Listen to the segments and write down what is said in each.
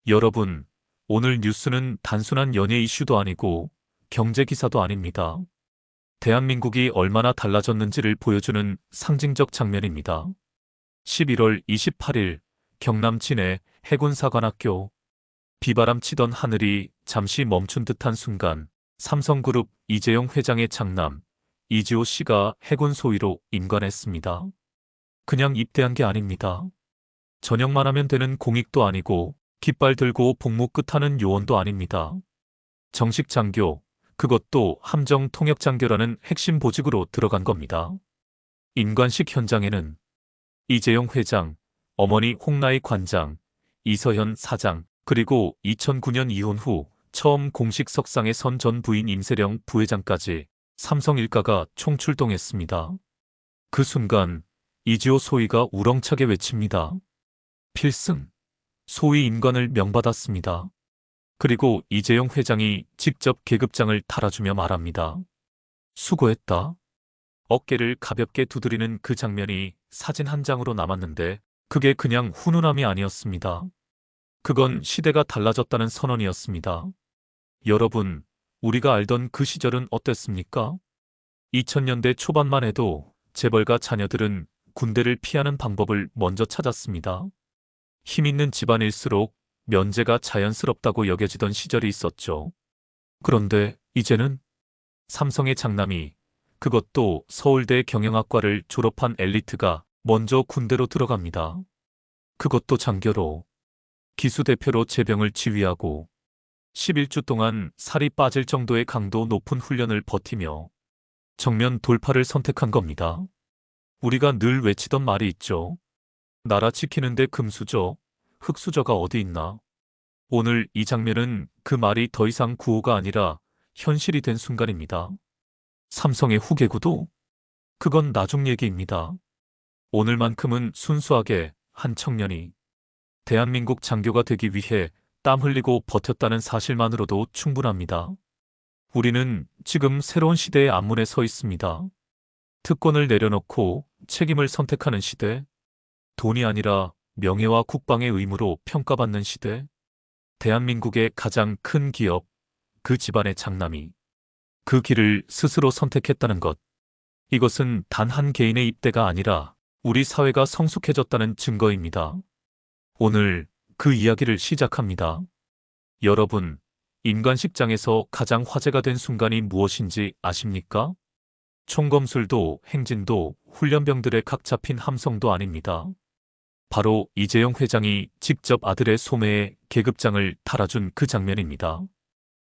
여러분, 오늘 뉴스는 단순한 연예 이슈도 아니고 경제 기사도 아닙니다. 대한민국이 얼마나 달라졌는지를 보여주는 상징적 장면입니다. 11월 28일 경남 진해 해군사관학교. 비바람 치던 하늘이 잠시 멈춘 듯한 순간 삼성그룹 이재용 회장의 장남 이지호 씨가 해군 소위로 임관했습니다. 그냥 입대한 게 아닙니다. 전역만 하면 되는 공익도 아니고 깃발 들고 복무 끝하는 요원도 아닙니다. 정식 장교, 그것도 함정 통역 장교라는 핵심 보직으로 들어간 겁니다. 임관식 현장에는 이재용 회장, 어머니 홍나희 관장, 이서현 사장, 그리고 2009년 이혼 후 처음 공식 석상에 선 전 부인 임세령 부회장까지 삼성 일가가 총출동했습니다. 그 순간 이지호 소위가 우렁차게 외칩니다. 필승! 소위 임관을 명받았습니다. 그리고 이재용 회장이 직접 계급장을 달아주며 말합니다. 수고했다. 어깨를 가볍게 두드리는 그 장면이 사진 한 장으로 남았는데 그게 그냥 훈훈함이 아니었습니다. 그건 시대가 달라졌다는 선언이었습니다. 여러분, 우리가 알던 그 시절은 어땠습니까? 2000년대 초반만 해도 재벌가 자녀들은 군대를 피하는 방법을 먼저 찾았습니다. 힘 있는 집안일수록 면제가 자연스럽다고 여겨지던 시절이 있었죠. 그런데 이제는 삼성의 장남이, 그것도 서울대 경영학과를 졸업한 엘리트가 먼저 군대로 들어갑니다. 그것도 장교로. 기수대표로 제병을 지휘하고 11주 동안 살이 빠질 정도의 강도 높은 훈련을 버티며 정면 돌파를 선택한 겁니다. 우리가 늘 외치던 말이 있죠. 나라 지키는데 금수저, 흙수저가 어디 있나. 오늘 이 장면은 그 말이 더 이상 구호가 아니라 현실이 된 순간입니다. 삼성의 후계구도? 그건 나중 얘기입니다. 오늘만큼은 순수하게 한 청년이 대한민국 장교가 되기 위해 땀 흘리고 버텼다는 사실만으로도 충분합니다. 우리는 지금 새로운 시대의 앞문에 서 있습니다. 특권을 내려놓고 책임을 선택하는 시대, 돈이 아니라 명예와 국방의 의무로 평가받는 시대, 대한민국의 가장 큰 기업, 그 집안의 장남이 그 길을 스스로 선택했다는 것. 이것은 단 한 개인의 입대가 아니라 우리 사회가 성숙해졌다는 증거입니다. 오늘 그 이야기를 시작합니다. 여러분, 임관식장에서 가장 화제가 된 순간이 무엇인지 아십니까? 총검술도 행진도 훈련병들의 각 잡힌 함성도 아닙니다. 바로 이재용 회장이 직접 아들의 소매에 계급장을 달아준 그 장면입니다.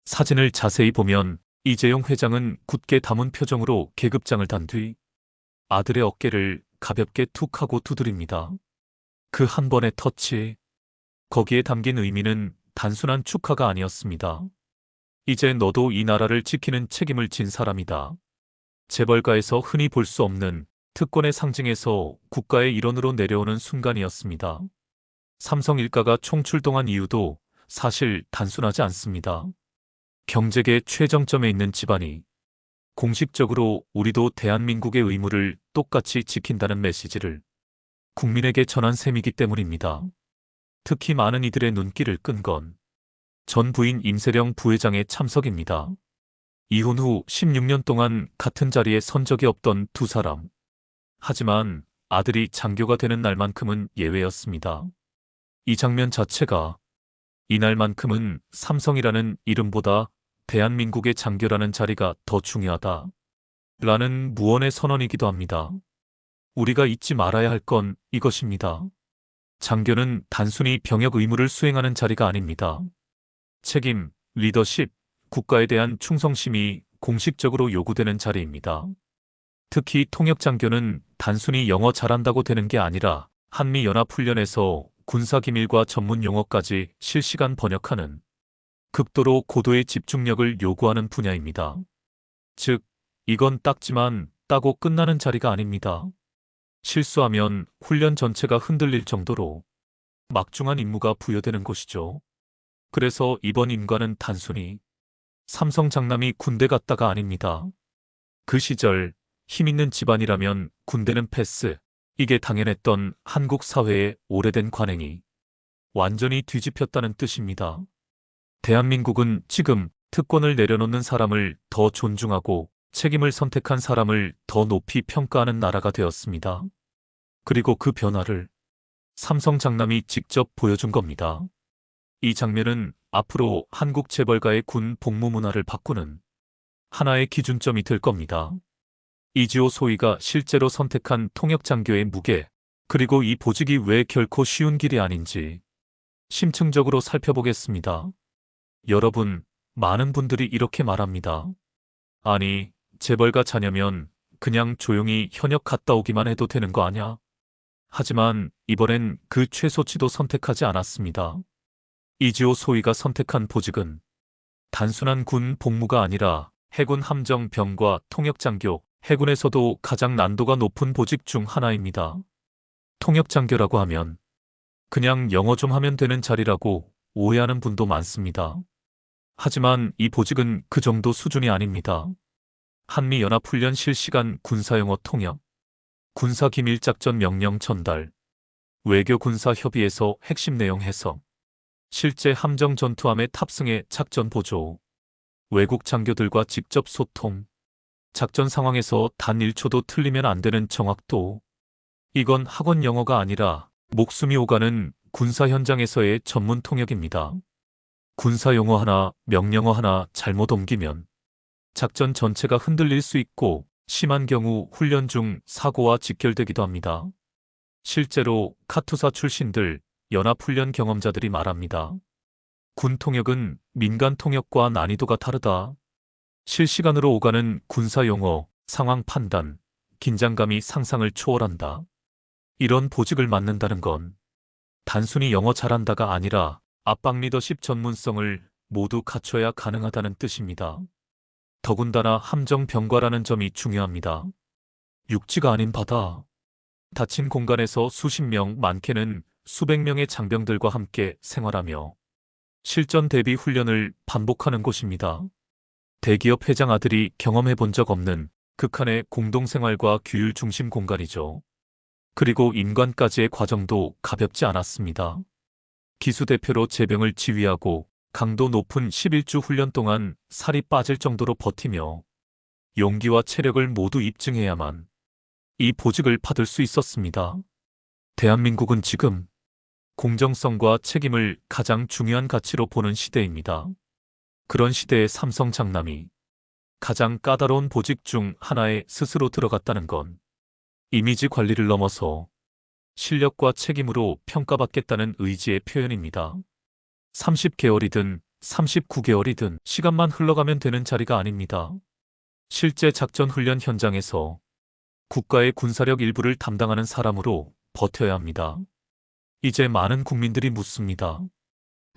사진을 자세히 보면 이재용 회장은 굳게 담은 표정으로 계급장을 단 뒤 아들의 어깨를 가볍게 툭 하고 두드립니다. 그 한 번의 터치, 거기에 담긴 의미는 단순한 축하가 아니었습니다. 이제 너도 이 나라를 지키는 책임을 진 사람이다. 재벌가에서 흔히 볼 수 없는 특권의 상징에서 국가의 일원으로 내려오는 순간이었습니다. 삼성 일가가 총출동한 이유도 사실 단순하지 않습니다. 경제계 최정점에 있는 집안이 공식적으로 우리도 대한민국의 의무를 똑같이 지킨다는 메시지를 국민에게 전한 셈이기 때문입니다. 특히 많은 이들의 눈길을 끈 건 전 부인 임세령 부회장의 참석입니다. 이혼 후 16년 동안 같은 자리에 선 적이 없던 두 사람. 하지만 아들이 장교가 되는 날만큼은 예외였습니다. 이 장면 자체가 이날만큼은 삼성이라는 이름보다 대한민국의 장교라는 자리가 더 중요하다. 라는 무언의 선언이기도 합니다. 우리가 잊지 말아야 할 건 이것입니다. 장교는 단순히 병역 의무를 수행하는 자리가 아닙니다. 책임, 리더십, 국가에 대한 충성심이 공식적으로 요구되는 자리입니다. 특히 통역장교는 단순히 영어 잘한다고 되는 게 아니라 한미연합훈련에서 군사기밀과 전문 용어까지 실시간 번역하는 극도로 고도의 집중력을 요구하는 분야입니다. 즉, 이건 닦지만 따고 끝나는 자리가 아닙니다. 실수하면 훈련 전체가 흔들릴 정도로 막중한 임무가 부여되는 곳이죠. 그래서 이번 임관은 단순히 삼성 장남이 군대 갔다가 아닙니다. 그 시절 힘있는 집안이라면 군대는 패스, 이게 당연했던 한국 사회의 오래된 관행이 완전히 뒤집혔다는 뜻입니다. 대한민국은 지금 특권을 내려놓는 사람을 더 존중하고 책임을 선택한 사람을 더 높이 평가하는 나라가 되었습니다. 그리고 그 변화를 삼성 장남이 직접 보여준 겁니다. 이 장면은 앞으로 한국 재벌가의 군 복무 문화를 바꾸는 하나의 기준점이 될 겁니다. 이지호 소위가 실제로 선택한 통역장교의 무게, 그리고 이 보직이 왜 결코 쉬운 길이 아닌지 심층적으로 살펴보겠습니다. 여러분, 많은 분들이 이렇게 말합니다. 아니, 재벌가 자녀면 그냥 조용히 현역 갔다 오기만 해도 되는 거 아냐? 하지만 이번엔 그 최소치도 선택하지 않았습니다. 이지호 소위가 선택한 보직은 단순한 군 복무가 아니라 해군 함정병과 통역장교, 해군에서도 가장 난도가 높은 보직 중 하나입니다. 통역장교라고 하면 그냥 영어 좀 하면 되는 자리라고 오해하는 분도 많습니다. 하지만 이 보직은 그 정도 수준이 아닙니다. 한미연합훈련 실시간 군사영어 통역, 군사기밀작전 명령 전달, 외교군사협의에서 핵심 내용 해석, 실제 함정 전투함의 탑승의 작전 보조, 외국 장교들과 직접 소통, 작전 상황에서 단 1초도 틀리면 안 되는 정확도. 이건 학원 영어가 아니라 목숨이 오가는 군사 현장에서의 전문 통역입니다. 군사 용어 하나, 명령어 하나 잘못 옮기면 작전 전체가 흔들릴 수 있고 심한 경우 훈련 중 사고와 직결되기도 합니다. 실제로 카투사 출신들, 연합훈련 경험자들이 말합니다. 군 통역은 민간 통역과 난이도가 다르다. 실시간으로 오가는 군사 용어, 상황 판단, 긴장감이 상상을 초월한다. 이런 보직을 맡는다는 건 단순히 영어 잘한다가 아니라 압박 리더십 전문성을 모두 갖춰야 가능하다는 뜻입니다. 더군다나 함정병과라는 점이 중요합니다. 육지가 아닌 바다. 닫힌 공간에서 수십 명, 많게는 수백 명의 장병들과 함께 생활하며 실전 대비 훈련을 반복하는 곳입니다. 대기업 회장 아들이 경험해 본 적 없는 극한의 공동생활과 규율 중심 공간이죠. 그리고 임관까지의 과정도 가볍지 않았습니다. 기수대표로 제병을 지휘하고 강도 높은 11주 훈련 동안 살이 빠질 정도로 버티며 용기와 체력을 모두 입증해야만 이 보직을 받을 수 있었습니다. 대한민국은 지금 공정성과 책임을 가장 중요한 가치로 보는 시대입니다. 그런 시대에 삼성 장남이 가장 까다로운 보직 중 하나에 스스로 들어갔다는 건 이미지 관리를 넘어서 실력과 책임으로 평가받겠다는 의지의 표현입니다. 30개월이든 39개월이든 시간만 흘러가면 되는 자리가 아닙니다. 실제 작전 훈련 현장에서 국가의 군사력 일부를 담당하는 사람으로 버텨야 합니다. 이제 많은 국민들이 묻습니다.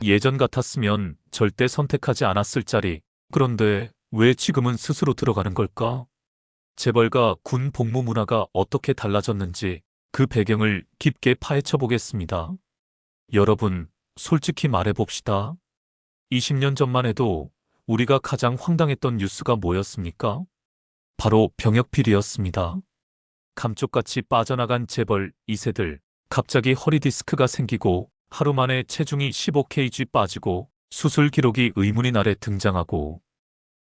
예전 같았으면 절대 선택하지 않았을 자리, 그런데 왜 지금은 스스로 들어가는 걸까? 재벌과 군 복무 문화가 어떻게 달라졌는지 그 배경을 깊게 파헤쳐 보겠습니다. 여러분, 솔직히 말해봅시다. 20년 전만 해도 우리가 가장 황당했던 뉴스가 뭐였습니까? 바로 병역 비리였습니다. 감쪽같이 빠져나간 재벌 2세들, 갑자기 허리 디스크가 생기고 하루 만에 체중이 15kg 빠지고 수술 기록이 의문인 아래 등장하고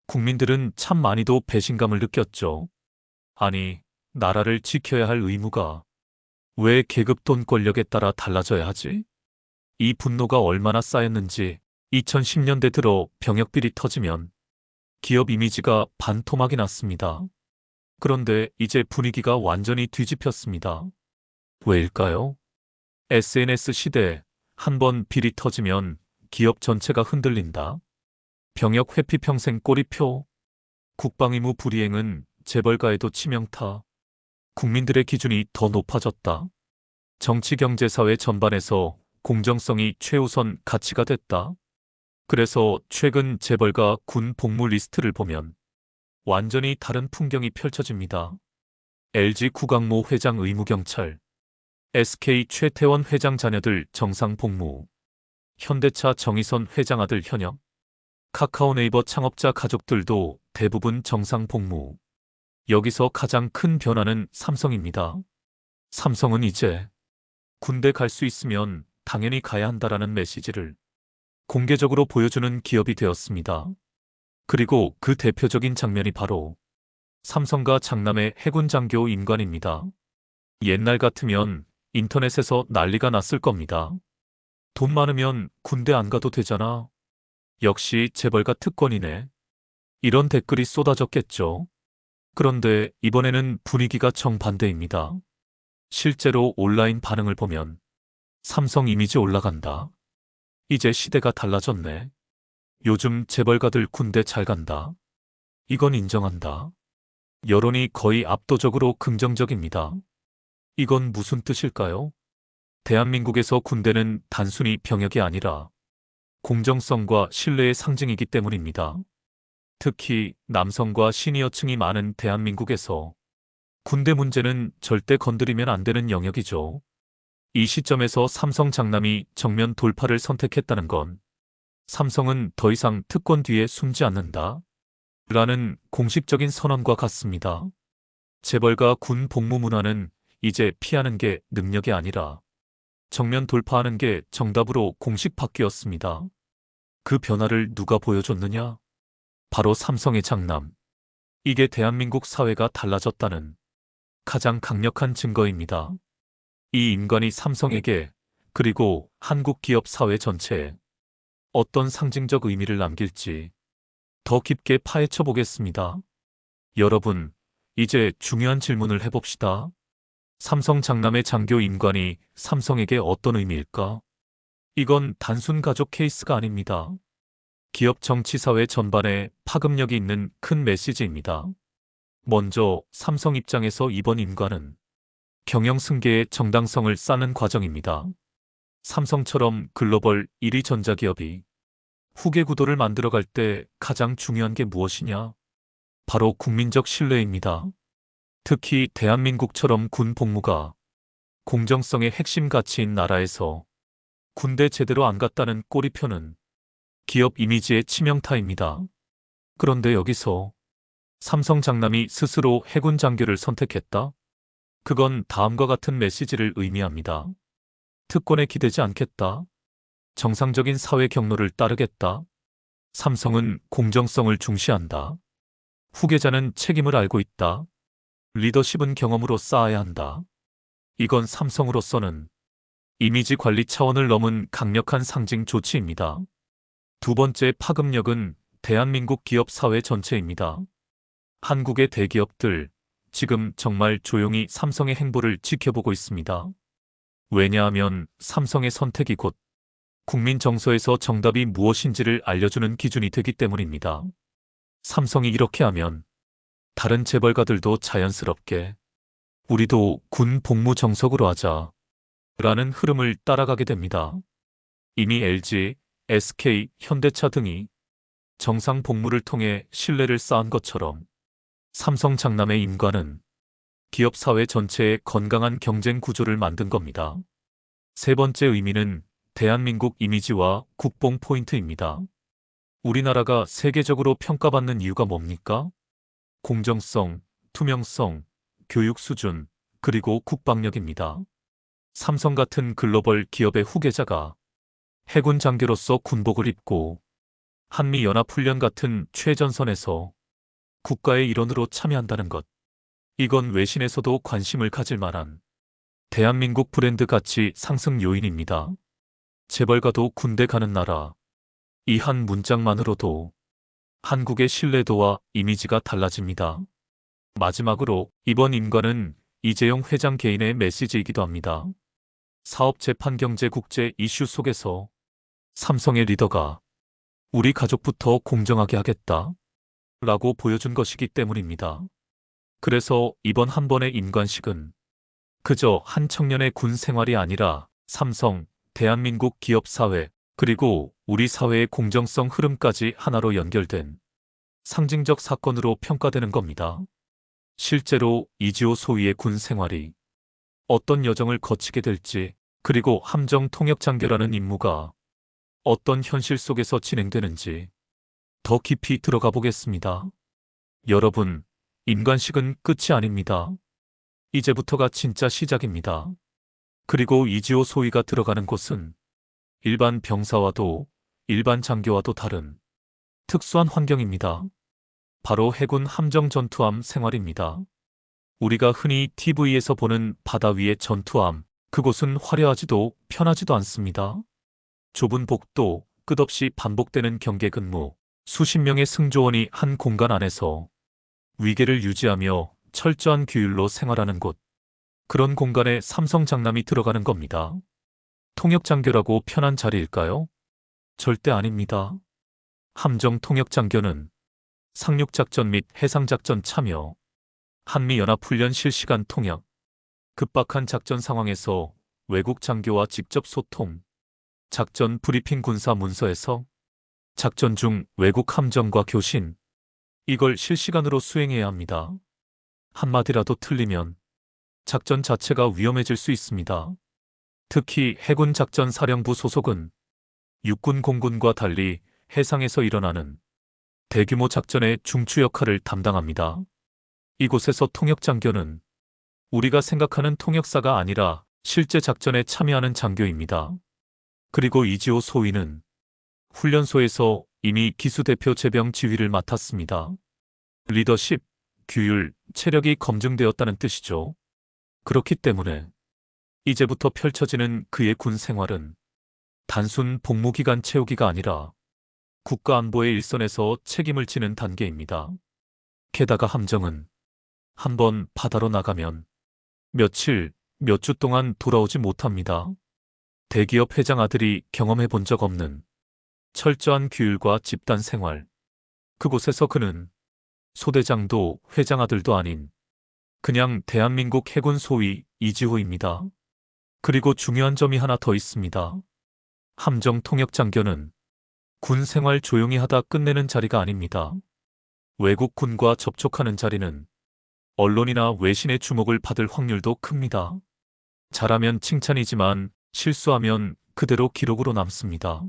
국민들은 참 많이도 배신감을 느꼈죠. 아니, 나라를 지켜야 할 의무가 왜 계급 돈 권력에 따라 달라져야 하지? 이 분노가 얼마나 쌓였는지 2010년대 들어 병역비리 터지면 기업 이미지가 반토막이 났습니다. 그런데 이제 분위기가 완전히 뒤집혔습니다. 왜일까요? SNS 시대, 한번 비리 터지면 기업 전체가 흔들린다. 병역 회피 평생 꼬리표. 국방의무 불이행은 재벌가에도 치명타. 국민들의 기준이 더 높아졌다. 정치, 경제, 사회 전반에서 공정성이 최우선 가치가 됐다. 그래서 최근 재벌가 군 복무 리스트를 보면 완전히 다른 풍경이 펼쳐집니다. LG 구강모 회장 의무경찰, SK 최태원 회장 자녀들 정상 복무, 현대차 정의선 회장 아들 현역, 카카오 네이버 창업자 가족들도 대부분 정상 복무. 여기서 가장 큰 변화는 삼성입니다. 삼성은 이제 군대 갈 수 있으면 당연히 가야 한다라는 메시지를 공개적으로 보여주는 기업이 되었습니다. 그리고 그 대표적인 장면이 바로 삼성과 장남의 해군 장교 임관입니다. 옛날 같으면 인터넷에서 난리가 났을 겁니다. 돈 많으면 군대 안 가도 되잖아. 역시 재벌가 특권이네. 이런 댓글이 쏟아졌겠죠. 그런데 이번에는 분위기가 정반대입니다. 실제로 온라인 반응을 보면 삼성 이미지 올라간다. 이제 시대가 달라졌네. 요즘 재벌가들 군대 잘 간다. 이건 인정한다. 여론이 거의 압도적으로 긍정적입니다. 이건 무슨 뜻일까요? 대한민국에서 군대는 단순히 병역이 아니라 공정성과 신뢰의 상징이기 때문입니다. 특히 남성과 시니어층이 많은 대한민국에서 군대 문제는 절대 건드리면 안 되는 영역이죠. 이 시점에서 삼성 장남이 정면 돌파를 선택했다는 건 삼성은 더 이상 특권 뒤에 숨지 않는다 라는 공식적인 선언과 같습니다. 재벌과 군 복무 문화는 이제 피하는 게 능력이 아니라 정면 돌파하는 게 정답으로 공식 바뀌었습니다. 그 변화를 누가 보여줬느냐? 바로 삼성의 장남. 이게 대한민국 사회가 달라졌다는 가장 강력한 증거입니다. 이 인간이 삼성에게 그리고 한국 기업 사회 전체에 어떤 상징적 의미를 남길지 더 깊게 파헤쳐 보겠습니다. 여러분, 이제 중요한 질문을 해봅시다. 삼성 장남의 장교 임관이 삼성에게 어떤 의미일까? 이건 단순 가족 케이스가 아닙니다. 기업 정치 사회 전반에 파급력이 있는 큰 메시지입니다. 먼저 삼성 입장에서 이번 임관은 경영 승계의 정당성을 쌓는 과정입니다. 삼성처럼 글로벌 1위 전자기업이 후계 구도를 만들어갈 때 가장 중요한 게 무엇이냐? 바로 국민적 신뢰입니다. 특히 대한민국처럼 군 복무가 공정성의 핵심 가치인 나라에서 군대 제대로 안 갔다는 꼬리표는 기업 이미지의 치명타입니다. 그런데 여기서 삼성 장남이 스스로 해군 장교를 선택했다? 그건 다음과 같은 메시지를 의미합니다. 특권에 기대지 않겠다. 정상적인 사회 경로를 따르겠다. 삼성은 공정성을 중시한다. 후계자는 책임을 알고 있다. 리더십은 경험으로 쌓아야 한다. 이건 삼성으로서는 이미지 관리 차원을 넘은 강력한 상징 조치입니다. 두 번째 파급력은 대한민국 기업 사회 전체입니다. 한국의 대기업들, 지금 정말 조용히 삼성의 행보를 지켜보고 있습니다. 왜냐하면 삼성의 선택이 곧 국민 정서에서 정답이 무엇인지를 알려주는 기준이 되기 때문입니다. 삼성이 이렇게 하면 다른 재벌가들도 자연스럽게 우리도 군 복무 정석으로 하자 라는 흐름을 따라가게 됩니다. 이미 LG, SK, 현대차 등이 정상 복무를 통해 신뢰를 쌓은 것처럼 삼성 장남의 임관은 기업 사회 전체에 건강한 경쟁 구조를 만든 겁니다. 세 번째 의미는 대한민국 이미지와 국뽕 포인트입니다. 우리나라가 세계적으로 평가받는 이유가 뭡니까? 공정성, 투명성, 교육 수준, 그리고 국방력입니다. 삼성 같은 글로벌 기업의 후계자가 해군 장교로서 군복을 입고 한미연합훈련 같은 최전선에서 국가의 일원으로 참여한다는 것. 이건 외신에서도 관심을 가질 만한 대한민국 브랜드 가치 상승 요인입니다. 재벌가도 군대 가는 나라. 이 한 문장만으로도 한국의 신뢰도와 이미지가 달라집니다. 마지막으로 이번 임관은 이재용 회장 개인의 메시지이기도 합니다. 사업 재판 경제 국제 이슈 속에서 삼성의 리더가 우리 가족부터 공정하게 하겠다 라고 보여준 것이기 때문입니다. 그래서 이번 한 번의 임관식은 그저 한 청년의 군 생활이 아니라 삼성, 대한민국 기업 사회, 그리고 우리 사회의 공정성 흐름까지 하나로 연결된 상징적 사건으로 평가되는 겁니다. 실제로 이지호 소위의 군 생활이 어떤 여정을 거치게 될지, 그리고 함정 통역 장교라는 임무가 어떤 현실 속에서 진행되는지 더 깊이 들어가 보겠습니다. 여러분, 임관식은 끝이 아닙니다. 이제부터가 진짜 시작입니다. 그리고 이지호 소위가 들어가는 곳은 일반 병사와도 일반 장교와도 다른 특수한 환경입니다. 바로 해군 함정 전투함 생활입니다. 우리가 흔히 TV에서 보는 바다 위의 전투함, 그곳은 화려하지도 편하지도 않습니다. 좁은 복도, 끝없이 반복되는 경계 근무, 수십 명의 승조원이 한 공간 안에서 위계를 유지하며 철저한 규율로 생활하는 곳. 그런 공간에 삼성 장남이 들어가는 겁니다. 통역장교라고 편한 자리일까요? 절대 아닙니다. 함정 통역장교는 상륙작전 및 해상작전 참여, 한미연합훈련 실시간 통역, 급박한 작전 상황에서 외국 장교와 직접 소통, 작전 브리핑 군사 문서에서 작전 중 외국 함정과 교신, 이걸 실시간으로 수행해야 합니다. 한마디라도 틀리면 작전 자체가 위험해질 수 있습니다. 특히 해군 작전사령부 소속은 육군 공군과 달리 해상에서 일어나는 대규모 작전의 중추 역할을 담당합니다. 이곳에서 통역장교는 우리가 생각하는 통역사가 아니라 실제 작전에 참여하는 장교입니다. 그리고 이지호 소위는 훈련소에서 이미 기수대표 제병 지휘를 맡았습니다. 리더십, 규율, 체력이 검증되었다는 뜻이죠. 그렇기 때문에 이제부터 펼쳐지는 그의 군 생활은 단순 복무기간 채우기가 아니라 국가안보의 일선에서 책임을 지는 단계입니다. 게다가 함정은 한번 바다로 나가면 며칠, 몇 주 동안 돌아오지 못합니다. 대기업 회장 아들이 경험해 본 적 없는 철저한 규율과 집단 생활. 그곳에서 그는 소대장도 회장 아들도 아닌 그냥 대한민국 해군 소위 이지호입니다. 그리고 중요한 점이 하나 더 있습니다. 함정 통역장교는 군 생활 조용히 하다 끝내는 자리가 아닙니다. 외국 군과 접촉하는 자리는 언론이나 외신의 주목을 받을 확률도 큽니다. 잘하면 칭찬이지만 실수하면 그대로 기록으로 남습니다.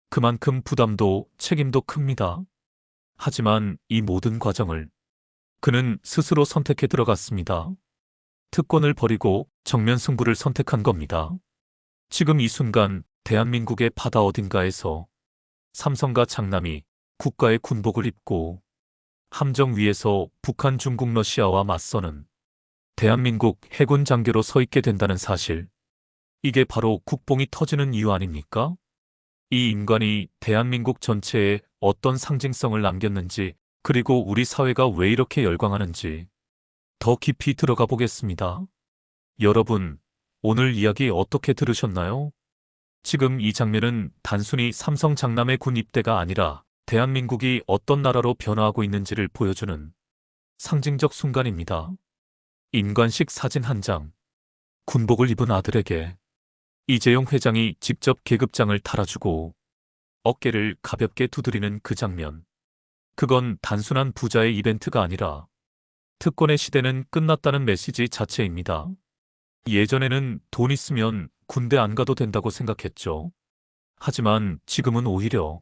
그만큼 부담도 책임도 큽니다. 하지만 이 모든 과정을 그는 스스로 선택해 들어갔습니다. 특권을 버리고 정면 승부를 선택한 겁니다. 지금 이 순간 대한민국의 바다 어딘가에서 삼성과 장남이 국가의 군복을 입고 함정 위에서 북한, 중국, 러시아와 맞서는 대한민국 해군 장교로 서 있게 된다는 사실. 이게 바로 국뽕이 터지는 이유 아닙니까? 이 인간이 대한민국 전체에 어떤 상징성을 남겼는지, 그리고 우리 사회가 왜 이렇게 열광하는지 더 깊이 들어가 보겠습니다. 여러분, 오늘 이야기 어떻게 들으셨나요? 지금 이 장면은 단순히 삼성 장남의 군 입대가 아니라 대한민국이 어떤 나라로 변화하고 있는지를 보여주는 상징적 순간입니다. 임관식 사진 한 장. 군복을 입은 아들에게 이재용 회장이 직접 계급장을 달아주고 어깨를 가볍게 두드리는 그 장면. 그건 단순한 부자의 이벤트가 아니라 특권의 시대는 끝났다는 메시지 자체입니다. 예전에는 돈 있으면 군대 안 가도 된다고 생각했죠. 하지만 지금은 오히려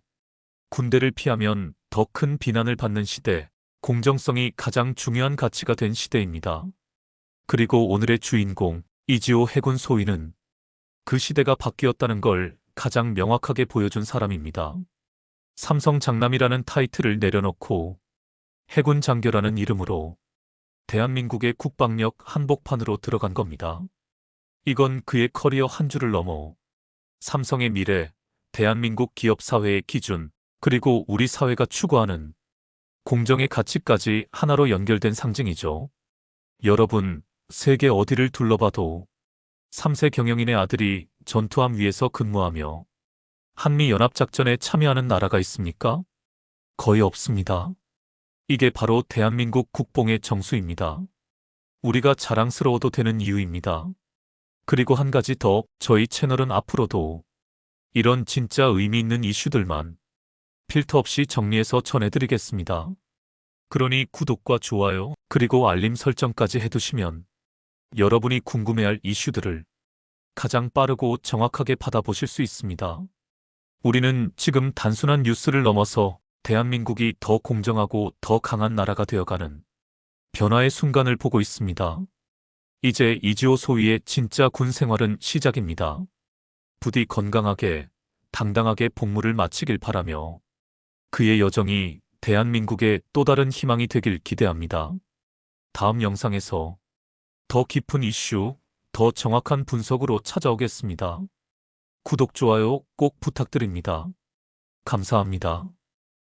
군대를 피하면 더 큰 비난을 받는 시대, 공정성이 가장 중요한 가치가 된 시대입니다. 그리고 오늘의 주인공, 이지호 해군 소위는 그 시대가 바뀌었다는 걸 가장 명확하게 보여준 사람입니다. 삼성 장남이라는 타이틀을 내려놓고 해군 장교라는 이름으로 대한민국의 국방력 한복판으로 들어간 겁니다. 이건 그의 커리어 한 줄을 넘어 삼성의 미래, 대한민국 기업 사회의 기준, 그리고 우리 사회가 추구하는 공정의 가치까지 하나로 연결된 상징이죠. 여러분, 세계 어디를 둘러봐도 3세 경영인의 아들이 전투함 위에서 근무하며 한미연합작전에 참여하는 나라가 있습니까? 거의 없습니다. 이게 바로 대한민국 국뽕의 정수입니다. 우리가 자랑스러워도 되는 이유입니다. 그리고 한 가지 더, 저희 채널은 앞으로도 이런 진짜 의미 있는 이슈들만 필터 없이 정리해서 전해드리겠습니다. 그러니 구독과 좋아요, 그리고 알림 설정까지 해두시면 여러분이 궁금해할 이슈들을 가장 빠르고 정확하게 받아보실 수 있습니다. 우리는 지금 단순한 뉴스를 넘어서 대한민국이 더 공정하고 더 강한 나라가 되어가는 변화의 순간을 보고 있습니다. 이제 이지호 소위의 진짜 군 생활은 시작입니다. 부디 건강하게, 당당하게 복무를 마치길 바라며 그의 여정이 대한민국의 또 다른 희망이 되길 기대합니다. 다음 영상에서 더 깊은 이슈, 더 정확한 분석으로 찾아오겠습니다. 구독, 좋아요 꼭 부탁드립니다. 감사합니다.